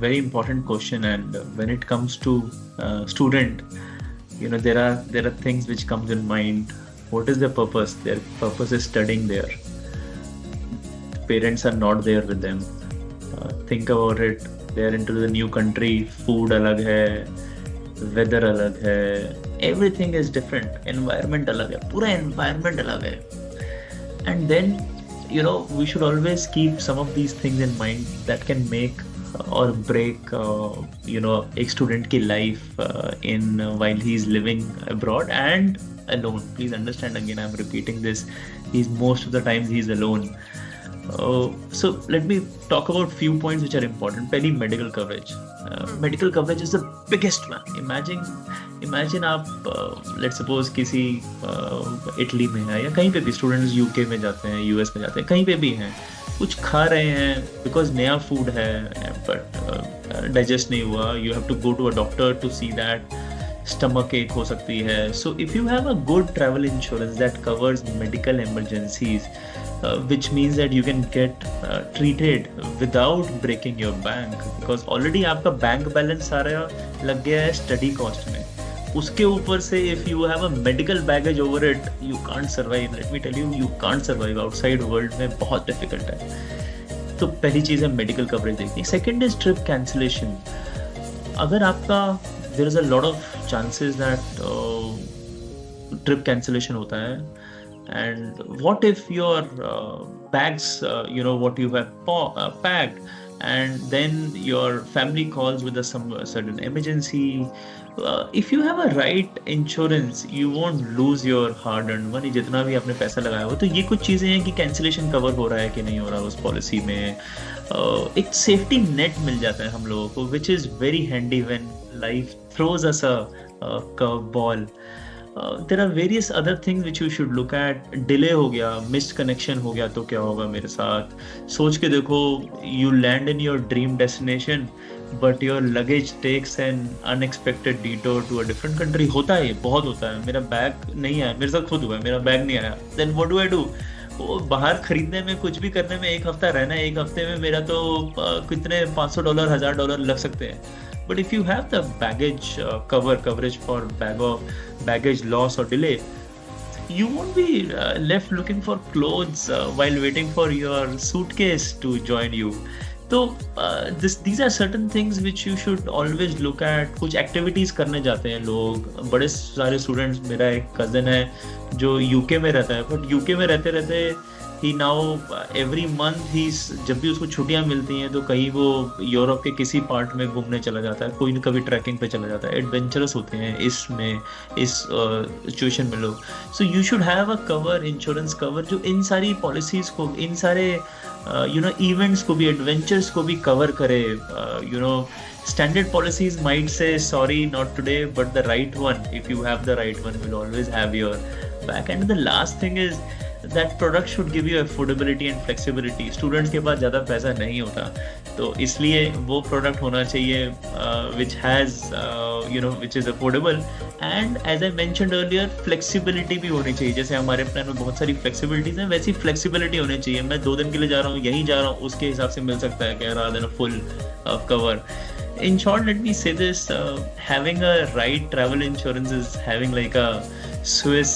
very important question, and when it comes to student, there are things which comes in mind. What is their purpose? Their purpose is studying there. Parents are not there with them. Think about it. They are into the new country. Food अलग है, weather अलग है. Everything is different. Environment अलग है. पूरा environment अलग है. And then, we should always keep some of these things in mind that can make or break, एक student की life while he is living abroad and alone. Please understand, again, I'm repeating this. Most of the times he's alone. So let me talk about few points which are important. Pehli, medical coverage. Medical coverage is the biggest one. Imagine आप let's suppose किसी Italy में है या कहीं पे भी students UK में जाते हैं, यूएस में जाते हैं, कहीं पे भी हैं, कुछ खा रहे हैं बिकॉज नया फूड है बट डाइजेस्ट नहीं हुआ. You have to go to a doctor to see that. Stomach ache हो सकती है. So if you have a good travel insurance that covers medical emergencies, which means that you can get treated without breaking your bank, because already आपका bank balance सारा लग गया है study cost में. उसके ऊपर से if you have a medical baggage over it, you can't survive. Let me tell you, you can't survive outside world में बहुत difficult है. तो पहली चीज़ है मेडिकल कवरेज देखनी. Second is trip cancellation. अगर आपका there is a lot of chances that trip cancellation होता है. And what if your bags, what you have packed, and then your family calls with some certain emergency? If you have a right insurance, you won't lose your hard-earned money. जितना भी आपने पैसा लगाया हो. तो ये कुछ चीज़ें हैं कि कैंसिलेशन कवर हो रहा है कि नहीं हो रहा उस पॉलिसी में. एक सेफ्टी नेट मिल जाता है हम लोगों को, which is very handy when life throws us a curve ball. There are various other things which you should look at. Delay हो गया, मिस्ड कनेक्शन हो गया तो क्या होगा मेरे साथ. सोच के देखो, you land in your dream destination but your luggage takes an unexpected detour to a different country. होता है, बहुत होता है. मेरा बैग नहीं आया, मेरे साथ खुद हुआ है, मेरा बैग नहीं आया. Then what do I do? वो बाहर खरीदने में, कुछ भी करने में एक हफ्ता रहना है. एक हफ्ते में मेरा तो कितने $500 $1000 लग सकते हैं. But if you have the baggage coverage for baggage loss or delay, you won't be left looking for clothes while waiting for your suitcase to join you. So these are certain things which you should always look at. कुछ activities करने जाते हैं लोग. बड़े सारे students, मेरा एक cousin है जो UK में रहता है, but UK में रहते रहते ही नाउ एवरी मंथ जब भी उसको छुट्टियां मिलती हैं तो कहीं वो यूरोप के किसी पार्ट में घूमने चला जाता है, कोई न कभी ट्रैकिंग पे चला जाता है. एडवेंचरस होते हैं इस सिचुएशन में लोग. So you should have a cover, insurance cover, जो इन सारी पॉलिसीज को, इन सारे इवेंट्स को भी, एडवेंचर्स को भी कवर करे. Standard policies might say sorry, not today, but the right one, if you have the right one, will always have your back. And the last thing is that product should give you affordability and flexibility. Students के पास ज़्यादा पैसा नहीं होता, तो इसलिए वो product होना चाहिए which has which is affordable. And as I mentioned earlier, flexibility भी होनी चाहिए. जैसे हमारे प्लान में बहुत सारी flexibilities हैं, वैसी flexibility होनी चाहिए. मैं 2 दिन के लिए जा रहा हूँ, यहीं जा रहा हूँ, उसके हिसाब से मिल सकता है क्या, rather than a full cover. In short, let me say this, having a right travel insurance is having like a Swiss